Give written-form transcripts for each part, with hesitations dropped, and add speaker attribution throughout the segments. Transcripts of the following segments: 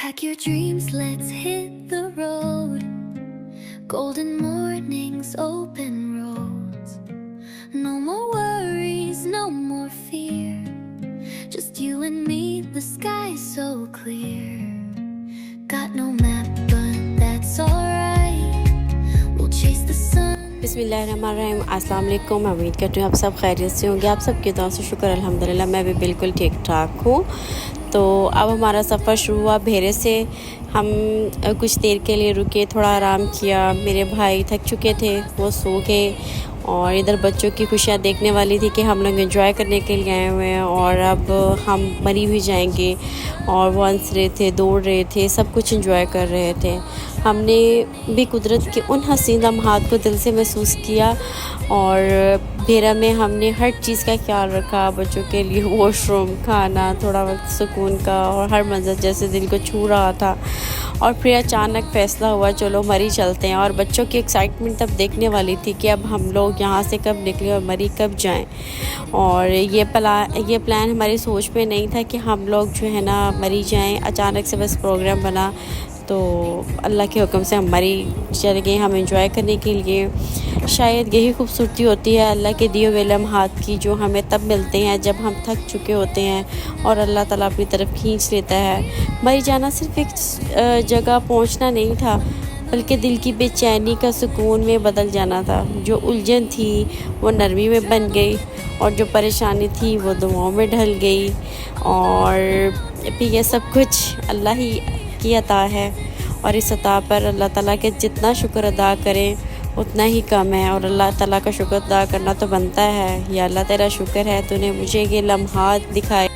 Speaker 1: Pack your dreams, let's hit the road. Golden mornings, open roads. No more worries, no more fear. Just you and me, the sky's so clear. Got no map, but that's alright. We'll chase the sun.
Speaker 2: बिस्मिल्लाहिर्रहमानिर्रहीम। अस्सलाम वालेकुम। मैं उम्मीद करती हूँ आप सब खैरियत से होंगे। आप सब की दुआ से शुक्र अल्हम्दुलिल्लाह मैं भी बिल्कुल ठीक ठाक हूँ। तो अब हमारा सफ़र शुरू हुआ भेरे से। हम कुछ देर के लिए रुके, थोड़ा आराम किया। मेरे भाई थक चुके थे, वो सो गए और इधर बच्चों की खुशियाँ देखने वाली थी कि हम लोग एंजॉय करने के लिए आए हुए हैं और अब हम मरी भी जाएंगे। और वो हंस रहे थे, दौड़ रहे थे, सब कुछ एंजॉय कर रहे थे। हमने भी कुदरत के उन हसीन लम्हात को दिल से महसूस किया और भेरा में हमने हर चीज़ का ख्याल रखा। बच्चों के लिए वॉशरूम, खाना, थोड़ा वक्त सुकून का और हर मंज़र जैसे दिल को छू रहा था। और फिर अचानक फ़ैसला हुआ चलो मरी चलते हैं। और बच्चों की एक्साइटमेंट तब देखने वाली थी कि अब हम लोग यहाँ से कब निकले और मरी कब जाएं। और ये प्लान हमारी सोच में नहीं था कि हम लोग जो है ना मरी जाएं। अचानक से बस प्रोग्राम बना तो अल्लाह के हुक्म से हम मरी चल गए हम एंजॉय करने के लिए। शायद यही खूबसूरती होती है अल्लाह के दिए हुए लम्हात की, जो हमें तब मिलते हैं जब हम थक चुके होते हैं और अल्लाह ताला अपनी तरफ खींच लेता है। मरी जाना सिर्फ़ एक जगह पहुंचना नहीं था, बल्कि दिल की बेचैनी का सुकून में बदल जाना था। जो उलझन थी वो नरमी में बन गई और जो परेशानी थी वो दुआओं में ढल गई। और फिर ये सब कुछ अल्लाह ही की अता है और इस अता पर अल्लाह ताला के जितना शुक्र अदा करें उतना ही कम है। और अल्लाह ताला का शुक्र अदा करना तो बनता है। या अल्लाह तेरा शुक्र है तूने मुझे ये लम्हात दिखाए।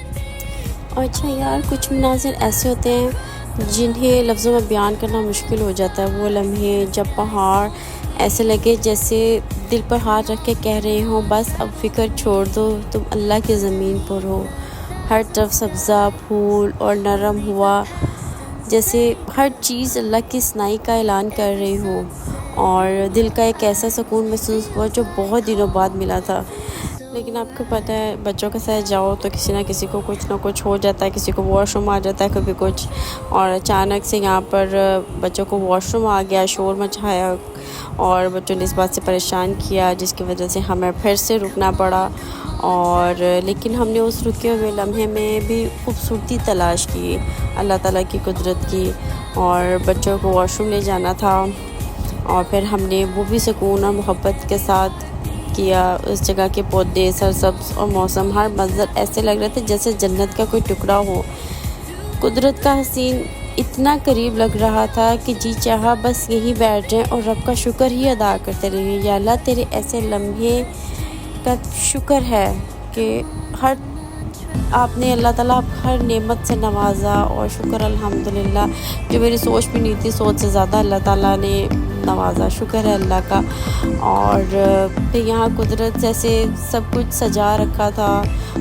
Speaker 2: अच्छा यार, कुछ मनाज़िर ऐसे होते हैं जिन्हें लफ्ज़ों में बयान करना मुश्किल हो जाता है। वो लम्हे जब पहाड़ ऐसे लगे जैसे दिल पर हाथ रख के कह रहे हों बस अब फ़िक्र छोड़ दो, तुम अल्लाह की ज़मीन पर हो। हर तरफ सब्ज़ा, फूल और नरम हुआ, जैसे हर चीज़ अल्लाह की सनाई का ऐलान कर रही हो। और दिल का एक ऐसा सुकून महसूस हुआ जो बहुत दिनों बाद मिला था। लेकिन आपको पता है बच्चों के साथ जाओ तो किसी ना किसी को कुछ ना कुछ हो जाता है, किसी को वॉशरूम आ जाता है, कभी कुछ। और अचानक से यहाँ पर बच्चों को वॉशरूम आ गया, शोर मचाया और बच्चों ने इस बात से परेशान किया जिसकी वजह से हमें फिर से रुकना पड़ा। और लेकिन हमने उस रुके हुए लम्हे में भी खूबसूरती तलाश की अल्लाह ताला की कुदरत की। और बच्चों को वॉशरूम ले जाना था और फिर हमने वो भी सुकून और मोहब्बत के साथ किया। उस जगह के पौधे, सरसब्ज़ और मौसम, हर मंज़र ऐसे लग रहे थे जैसे जन्नत का कोई टुकड़ा हो। कुदरत का हसीन इतना करीब लग रहा था कि जी चाहा बस यहीं बैठ जाएं और रब का शुक्र ही अदा करते रहें। या अल्लाह तेरे ऐसे लम्हे का शुक्र है कि हर आपने अल्लाह ताला हर नेमत से नवाज़ा। और शुक्र अल्हम्दुलिल्लाह, जो मेरी तरफ सोच भी नहीं थी, सोच से ज़्यादा अल्लाह ताला ने नवाज़ा, शुक्र है अल्लाह का। और फिर यहाँ कुदरत जैसे सब कुछ सजा रखा था,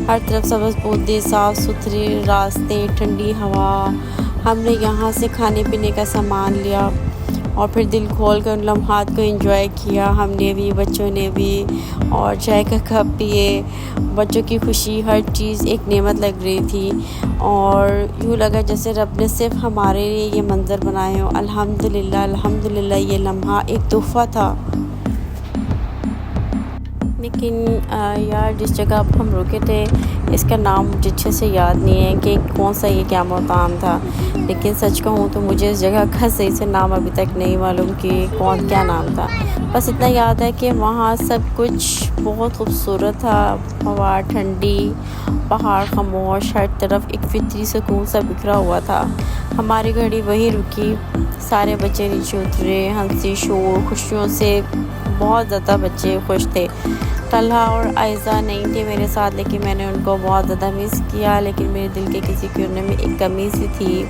Speaker 2: हर तरफ सब्ज़ पौधे, साफ़ सुथरे रास्ते, ठंडी हवा। हमने यहाँ से खाने पीने का सामान लिया और फिर दिल खोल कर उन लम्हात को एंजॉय किया, हमने भी, बच्चों ने भी। और चाय का कप पिए। बच्चों की खुशी, हर चीज़ एक नेमत लग रही थी और यूँ लगा जैसे रब ने सिर्फ हमारे लिए ये मंज़र बनाए हो। अल्हम्दुलिल्लाह अल्हम्दुलिल्लाह, ये लम्हा एक तोहफ़ा था। लेकिन यार जिस जगह अब हम रुके थे इसका नाम मुझे अच्छे से याद नहीं है कि कौन सा ये क्या मकाम था। लेकिन सच कहूँ तो मुझे इस जगह का सही से नाम अभी तक नहीं मालूम कि क्या नाम था। बस इतना याद है कि वहाँ सब कुछ बहुत खूबसूरत था। हवा ठंडी, पहाड़ खामोश, हर तरफ एक फितरी सुकून सा बिखरा हुआ था। हमारी गाड़ी वहीं रुकी, सारे बच्चे नीचे उतरे, हंसी शोर खुशियों से बहुत ज़्यादा बच्चे खुश थे। तलहा और आयज़ा नहीं थे मेरे साथ, लेकिन मैंने उनको बहुत ज़्यादा मिस किया। लेकिन मेरे दिल के किसी कोने में एक कमी सी थी।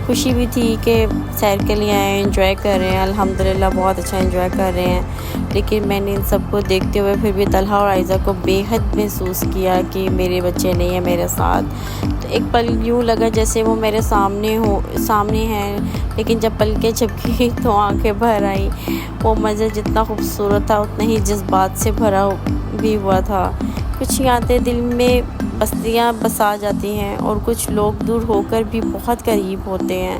Speaker 2: खुशी भी थी कि सैर के लिए आए, एंजॉय कर रहे हैं, अल्हम्दुलिल्लाह बहुत अच्छा एंजॉय कर रहे हैं। लेकिन मैंने इन सबको देखते हुए फिर भी तलहा और आयज़ा को बेहद महसूस किया कि मेरे बच्चे नहीं हैं मेरे साथ। तो एक पल यूँ लगा जैसे वो मेरे सामने हैं। लेकिन जब पलकें झपकी तो आंखें भर आई। वो मंज़र जितना खूबसूरत था उतना ही जज्बात से भरा भी हुआ था। कुछ यादें दिल में बस्तियाँ बसा जाती हैं और कुछ लोग दूर होकर भी बहुत करीब होते हैं।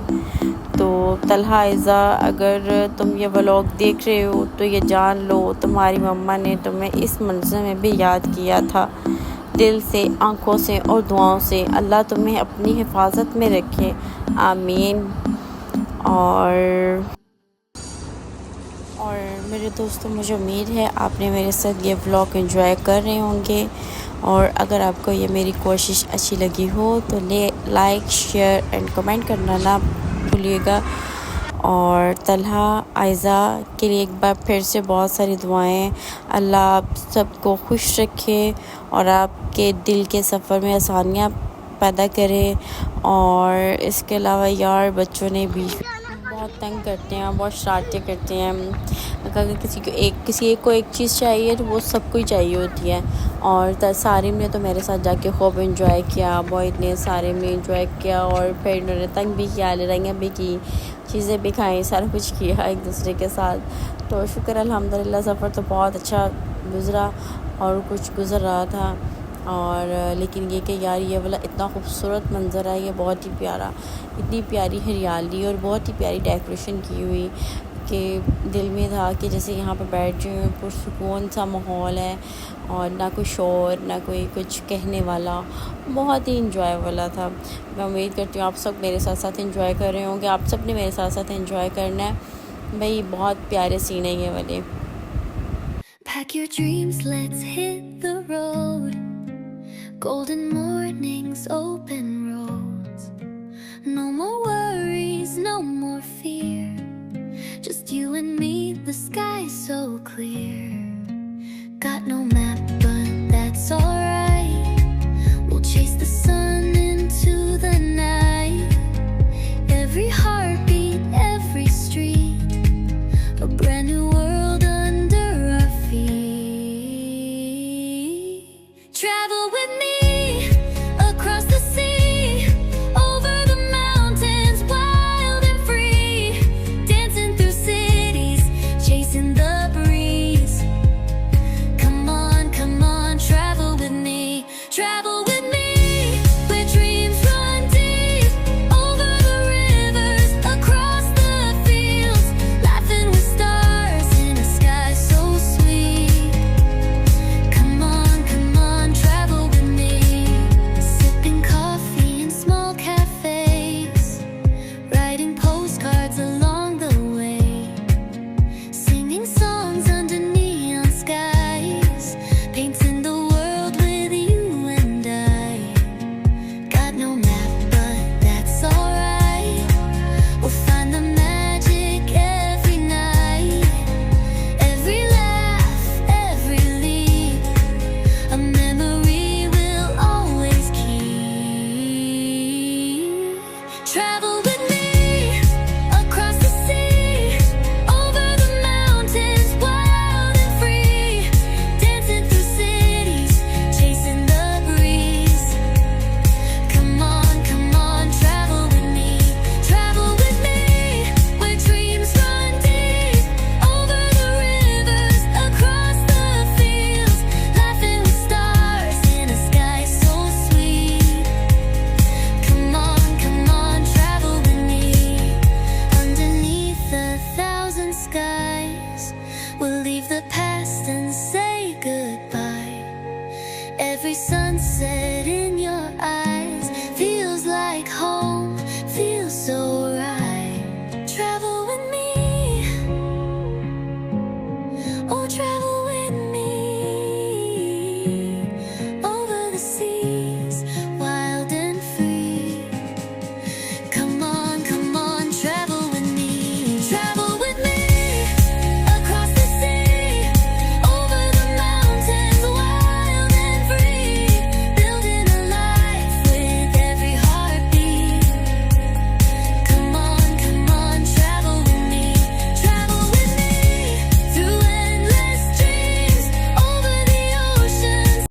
Speaker 2: तो तलहा आयज़ा, अगर तुम ये व्लॉग देख रहे हो तो ये जान लो तुम्हारी मम्मा ने तुम्हें इस मंज़र में भी याद किया था। दिल से, आँखों से और दुआओं से अल्लाह तुम्हें अपनी हिफाजत में रखे, आमीन। और मेरे दोस्तों, मुझे उम्मीद है आपने मेरे साथ ये व्लॉग एंजॉय कर रहे होंगे, और अगर आपको ये मेरी कोशिश अच्छी लगी हो तो लाइक, शेयर एंड कमेंट करना ना भूलिएगा। और तलहा आयज़ा के लिए एक बार फिर से बहुत सारी दुआएं। अल्लाह आप सबको खुश रखे और आपके दिल के सफ़र में आसानियाँ पैदा करे। और इसके अलावा यार, बच्चों ने भी बहुत तंग करते हैं, बहुत शरारतें करते हैं। अगर किसी एक को एक चीज़ चाहिए तो वो सबको ही चाहिए होती है। और सारिम ने तो मेरे साथ जाके खूब एंजॉय किया, बॉयज़ ने सारे में एंजॉय किया, और फिर इन्होंने तंग भी किया, लड़ाइयाँ भी की, चीज़ें भी खाई, सारा कुछ किया एक दूसरे के साथ। तो शुक्र अल्हम्दुलिल्लाह, सफ़र तो बहुत अच्छा गुज़रा और कुछ गुज़र रहा था। और लेकिन ये कि यार, ये वाला इतना खूबसूरत मंज़र है, ये बहुत ही प्यारा, इतनी प्यारी हरियाली और बहुत ही प्यारी डेकोरेशन की हुई कि दिल में था कि जैसे यहाँ पर बैठ जाए, पुरसुकून सा माहौल है और ना कोई शोर, ना कोई कुछ कहने वाला, बहुत ही इंजॉय वाला था। मैं उम्मीद करती हूँ आप सब मेरे साथ साथ इंजॉय कर रहे होंगे, आप सब ने मेरे साथ साथ इंजॉय करना है भाई। बहुत प्यारे सीन है ये वाले।
Speaker 1: Pack your dreams, let's hit the road. Golden mornings, open roads. No more worries, no more fear. Just you and me, the sky's so clear. Got no map, but that's alright. We'll chase the sun into the night. Every heartbeat, every street, a brand new world under our feet. Travel with me across the sea, over the mountains, wild and free, dancing through cities, chasing the breeze. Come on, travel with me, travel with me, where dreams run deep, over the rivers, across the fields, laughing with stars in a sky so sweet. Come on, travel with me, sipping coffee in small cafes, writing postcards along the way, singing songs under neon skies, painting the world with you and I. Got no map, but that's alright. We'll find the magic every night, every laugh, every leap, a memory we'll always keep. Travel with